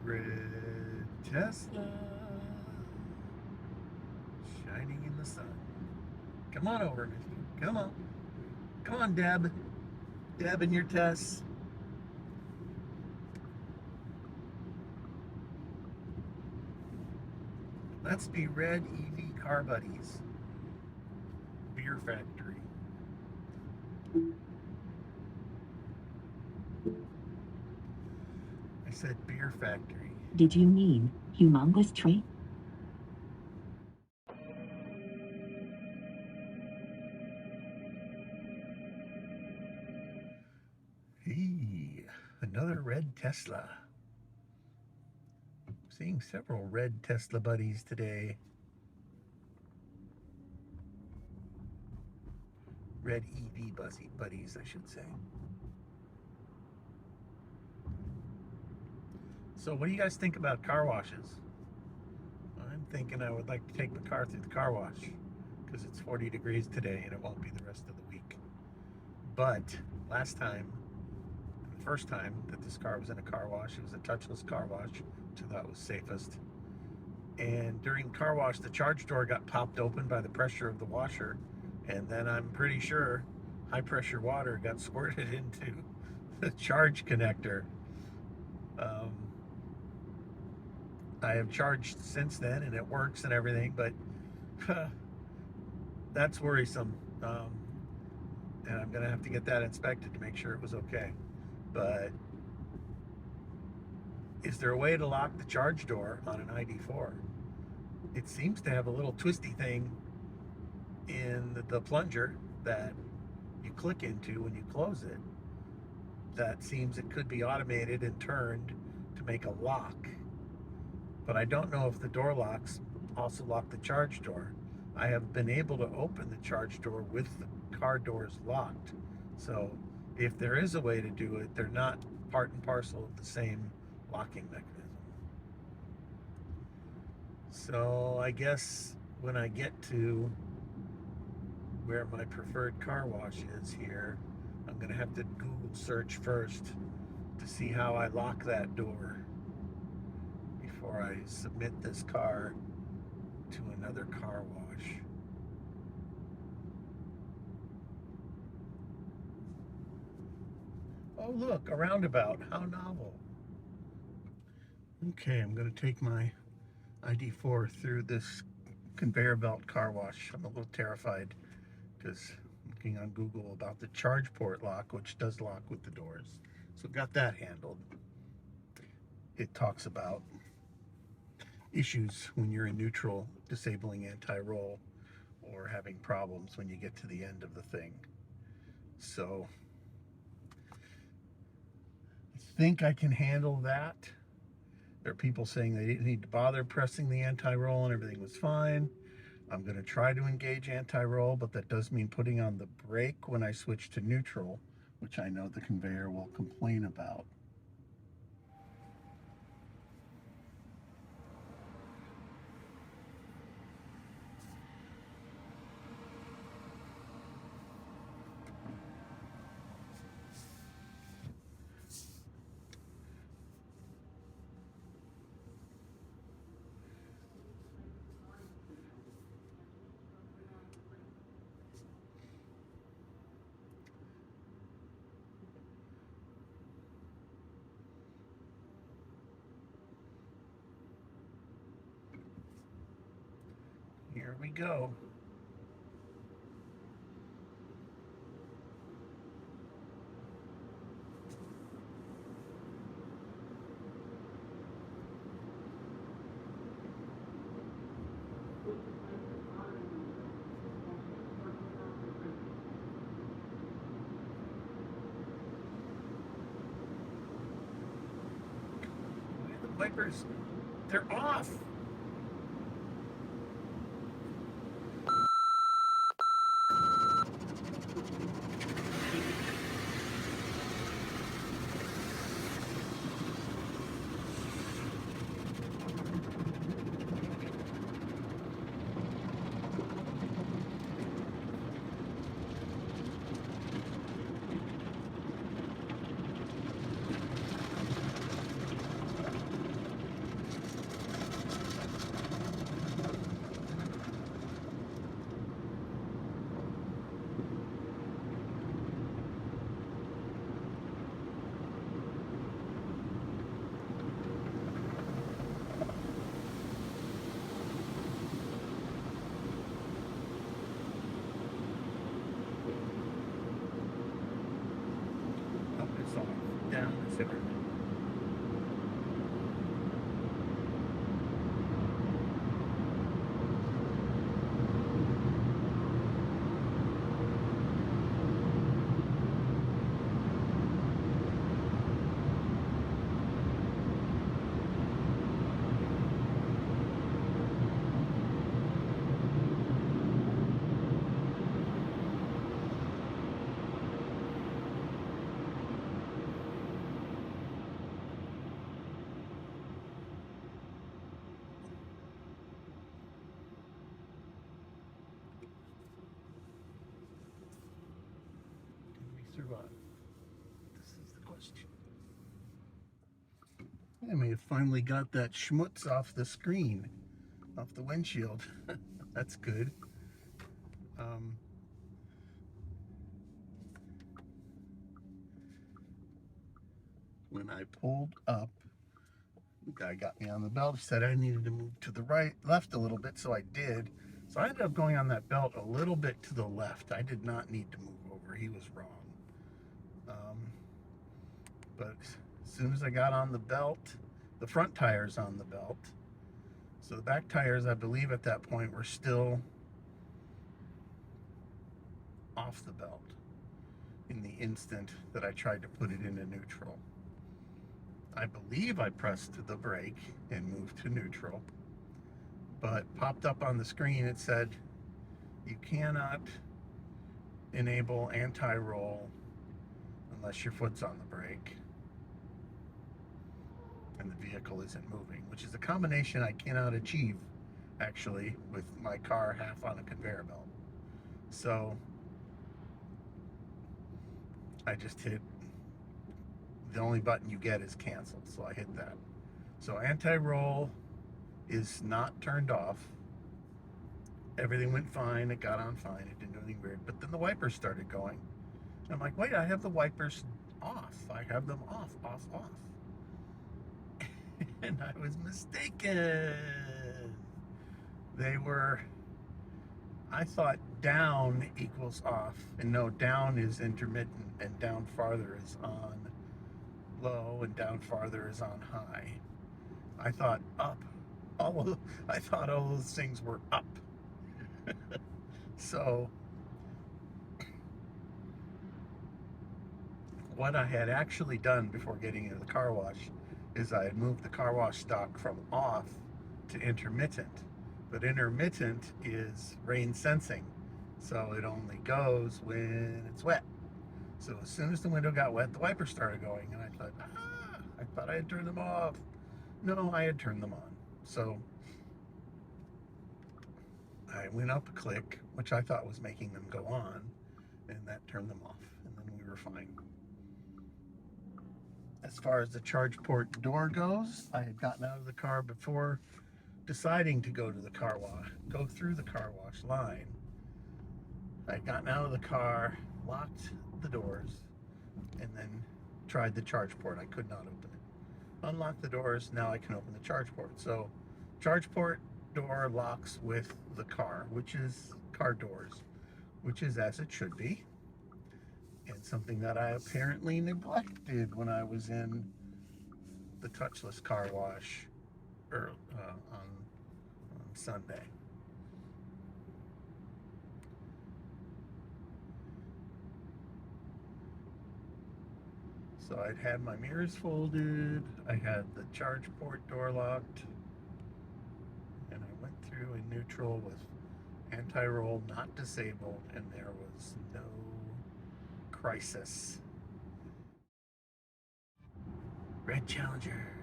Red Tesla shining in the sun. Come on over, mister. Come on. Come on, Deb. Deb and your Tess. Let's be Red EV Car Buddies. Beer Factory. I said Beer Factory. Did you mean humongous tree? Hey, another red Tesla. Seeing several red Tesla buddies today. Red EV buddies, I should say. So what do you guys think about car washes? I'm thinking I would like to take my car through the car wash because it's 40 degrees today and it won't be the rest of the week. But last time, the first time that this car was in a car wash, it was a touchless car wash, which I thought was safest. And during the car wash, the charge door got popped open by the pressure of the washer, and then I'm pretty sure high pressure water got squirted into the charge connector. I have charged since then and it works and everything, but that's worrisome. And I'm gonna have to get that inspected to make sure it was okay. But is there a way to lock the charge door on an ID.4? It seems to have a little twisty thing in the plunger that you click into when you close it. That seems it could be automated and turned to make a lock. But I don't know if the door locks also lock the charge door. I have been able to open the charge door with the car doors locked. So if there is a way to do it, they're not part and parcel of the same locking mechanism. So I guess when I get to where my preferred car wash is here, I'm gonna have to Google search first to see how I lock that door before I submit this car to another car wash. Oh look, a roundabout, how novel. Okay, I'm gonna take my ID.4 through this conveyor belt car wash. I'm a little terrified because I'm looking on Google about the charge port lock, which does lock with the doors. So got that handled. It talks about issues when you're in neutral, disabling anti-roll, or having problems when you get to the end of the thing. So I think I can handle that. There are people saying they didn't need to bother pressing the anti-roll and everything was fine. I'm going to try to engage anti-roll, but that does mean putting on the brake when I switch to neutral, which I know the conveyor will complain about. Here we go. The wipers, they're off. is off, down is everything. Survive? This is the question. And we have finally got that schmutz off the screen, off the windshield. That's good. When I pulled up, the guy got me on the belt. He said I needed to move to the left a little bit, so I did. So I ended up going on that belt a little bit to the left. I did not need to move over. He was wrong. But as soon as I got on the belt, the front tires on the belt. So the back tires, I believe at that point, were still off the belt in the instant that I tried to put it into neutral. I believe I pressed the brake and moved to neutral, but popped up on the screen, it said, you cannot enable anti-roll unless your foot's on the brake and the vehicle isn't moving, which is a combination I cannot achieve, actually, with my car half on a conveyor belt. So I just hit, the only button you get is cancel, so I hit that. So anti-roll is not turned off. Everything went fine, it got on fine, it didn't do anything weird, but then the wipers started going. And I'm like, wait, I have the wipers off. I have them off. And I was mistaken. They were, I thought down equals off, and no, down is intermittent, and down farther is on low, and down farther is on high. I thought up. I thought all those things were up. So what I had actually done before getting into the car wash is I had moved the car wash stock from off to intermittent. But intermittent is rain sensing, so it only goes when it's wet. So as soon as the window got wet, the wipers started going, and I thought, I thought I had turned them off. No, I had turned them on. So I went up a click, which I thought was making them go on, and that turned them off, and then we were fine. As far as the charge port door goes, I had gotten out of the car before deciding to go to the car wash, go through the car wash line. I had gotten out of the car, locked the doors, and then tried the charge port. I could not open it. Unlocked the doors, now I can open the charge port. So charge port door locks with the car, which is car doors, which is as it should be. And something that I apparently neglected when I was in the touchless car wash on Sunday. So I'd had my mirrors folded, I had the charge port door locked, and I went through in neutral with anti-roll not disabled, and there was no crisis. Red Challenger.